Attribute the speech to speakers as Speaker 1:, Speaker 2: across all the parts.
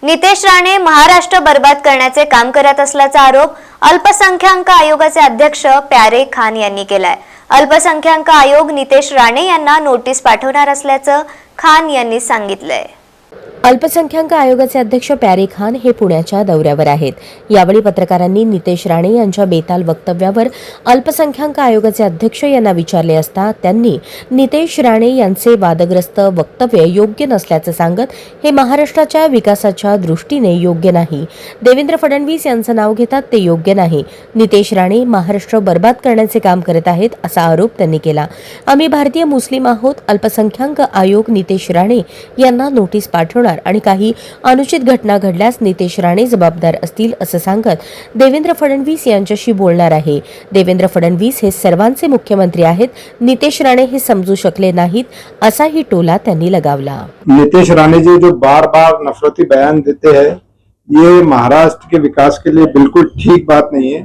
Speaker 1: नितेश राणे महाराष्ट्र बर्बाद करण्याचे काम करत असल्याचा आरोप अल्पसंख्याक आयोगाचे अध्यक्ष प्यारे खान यांनी केलाय। अल्पसंख्याक आयोग नितेश राणे यांना नोटीस पाठवणार असल्याचं खान यांनी सांगितलंय।
Speaker 2: अल्पसंख्याक आयोगाचे अध्यक्ष प्यारे खान हे पुण्याच्या दौऱ्यावर आहेत। यावेळी पत्रकारांनी नितेश राणे यांच्या बेताल वक्तव्यावर अल्पसंख्याक आयोगाचे अध्यक्ष यांना विचारले असता त्यांनी नितेश राणे यांचे वादग्रस्त वक्तव्य योग्य नसल्याचं सांगत हे महाराष्ट्राच्या विकासाच्या दृष्टीने योग्य नाही। देवेंद्र फडणवीस यांचं नाव घेतात ते योग्य नाही। नितेश राणे महाराष्ट्र बर्बाद करण्याचे काम करत आहेत असा आरोप त्यांनी केला। आम्ही भारतीय मुस्लिम आहोत। अल्पसंख्याक आयोग नितेश राणे यांना नोटीस पाठवणार आणि काही अनुचित घटना घडल्यास नितेश राणे जबाबदार असतील असं सांगत देवेंद्र फडणवीस यांच्याशी बोलणार आहे। देवेंद्र फडणवीस हे सर्वांचे मुख्यमंत्री आहेत। नितेश राणे हे समजू शकले नाहीत असाही टोला त्यांनी लगावला।
Speaker 3: नितेश राणे जी जो बार बार नफरती बयान देते हैं ये महाराष्ट्र के विकास के लिए बिल्कुल ठीक बात नहीं है।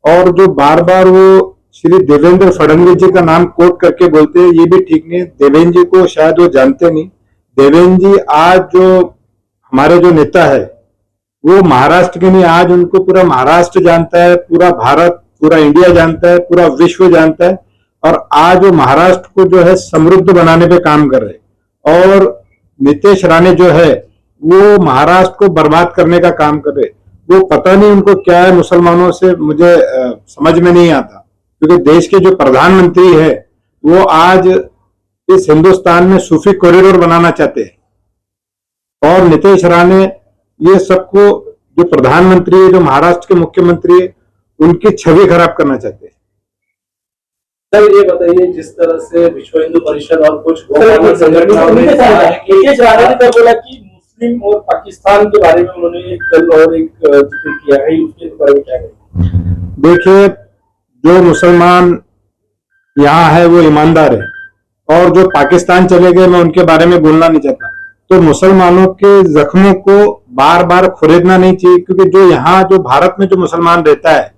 Speaker 3: और जो बार बार वो श्री देवेंद्र फडणवीस जी का नाम कोट करके बोलते हैं ये भी ठीक नहीं है। देवेंद्र जी को शायद वो जानते नहीं। देवेंद्र जी आज जो हमारे जो नेता है वो महाराष्ट्र के नहीं, आज उनको पूरा महाराष्ट्र जानता है, पूरा भारत, पूरा इंडिया जानता है, पूरा विश्व जानता है। और आज वो महाराष्ट्र को जो है समृद्ध बनाने पे काम कर रहे। और नितेश राणे जो है वो महाराष्ट्र को बर्बाद करने का काम कर रहे। वो पता नहीं उनको क्या है मुसलमानों से, मुझे समझ में नहीं आता। क्योंकि देश के जो प्रधानमंत्री है वो आज इस हिंदुस्तान में सूफी कॉरिडोर बनाना चाहते हैं। और नितेश राणे ये सबको, जो प्रधानमंत्री है, जो महाराष्ट्र के मुख्यमंत्री है, उनकी छवि खराब करना चाहते हैं।
Speaker 4: सर ये बताइए, जिस तरह से विश्व हिंदू परिषद और कुछ संगठनों ने नितेश राणे ने बोला कि मुस्लिम और पाकिस्तान के बारे में उन्होंने कल और एक जिक्र किया है, उसके बारे में क्या कहेंगे?
Speaker 3: देखिए, जो मुसलमान यहाँ है वो ईमानदार है। और जो पाकिस्तान चले गए मैं उनके बारे में बोलना नहीं चाहता। तो मुसलमानों के जख्मों को बार बार खुरेदना नहीं चाहिए। क्योंकि जो यहाँ जो भारत में जो मुसलमान रहता है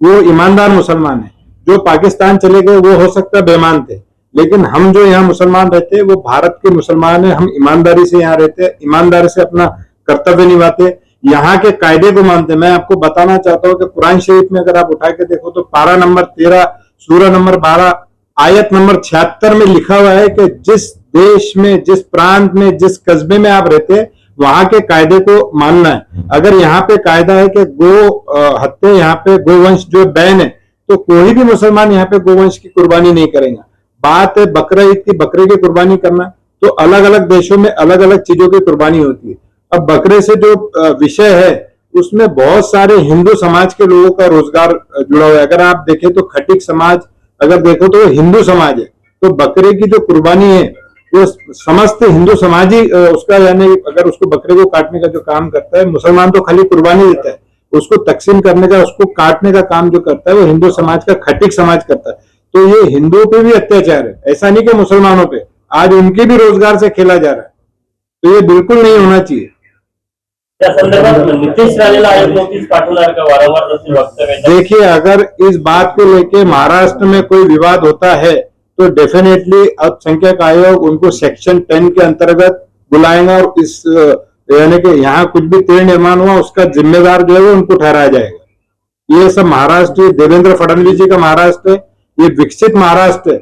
Speaker 3: वो ईमानदार मुसलमान है। जो पाकिस्तान चले गए वो हो सकता है बेईमान थे, लेकिन हम जो यहाँ मुसलमान रहते हैं वो भारत के मुसलमान है। हम ईमानदारी से यहाँ रहते हैं, ईमानदारी से अपना कर्तव्य निभाते, यहाँ के कायदे को मानते। मैं आपको बताना चाहता हूँ कि कुरान शरीफ में अगर आप उठा के देखो तो पारा नंबर 13 सूरा नंबर 12 आयत नंबर 76 में लिखा हुआ है कि जिस देश में, जिस प्रांत में, जिस कस्बे में आप रहते हैं वहां के कायदे को मानना है। अगर यहाँ पे कायदा है कि गो हत्या, यहाँ पे गोवंश जो बैन है, तो कोई भी मुसलमान यहाँ पे गोवंश की कुर्बानी नहीं करेगा। बात है बकरा ईद की, बकरे की कुर्बानी करना, तो अलग अलग देशों में अलग अलग चीजों की कुर्बानी होती है। अब बकरे से जो विषय है उसमें बहुत सारे हिंदू समाज के लोगों का रोजगार जुड़ा हुआ है। अगर आप देखें तो खटीक समाज, अगर देखो तो हिंदू समाज है। तो बकरे की जो कुर्बानी है वो समस्त हिंदू समाज ही उसका, यानी अगर उसको बकरे को काटने का जो काम करता है, मुसलमान तो खाली कुर्बानी देता है, उसको तकसीम करने का, उसको काटने का काम जो करता है वो हिंदू समाज का, खटीक समाज करता है। तो ये हिंदुओं पे भी अत्याचार है, ऐसा नहीं कि मुसलमानों पे। आज उनके भी रोजगार से खेला जा रहा है। तो ये बिल्कुल नहीं होना चाहिए।
Speaker 4: नितेश राणेला आयोग नोटीस पाठवणार का वारंवार जसे वक्तव्य?
Speaker 3: देखिए, अगर इस बात को लेके महाराष्ट्र में कोई विवाद होता है तो डेफिनेटली अल्पसंख्यक आयोग उनको सेक्शन 10 के अंतर्गत बुलाएगा। और इस यानी कि यहाँ कुछ भी तीर्ण निर्माण हुआ उसका जिम्मेदार जो है वो उनको ठहराया जाएगा। ये सब महाराष्ट्र, देवेंद्र फडणवीस जी का महाराष्ट्र है, ये विकसित महाराष्ट्र है।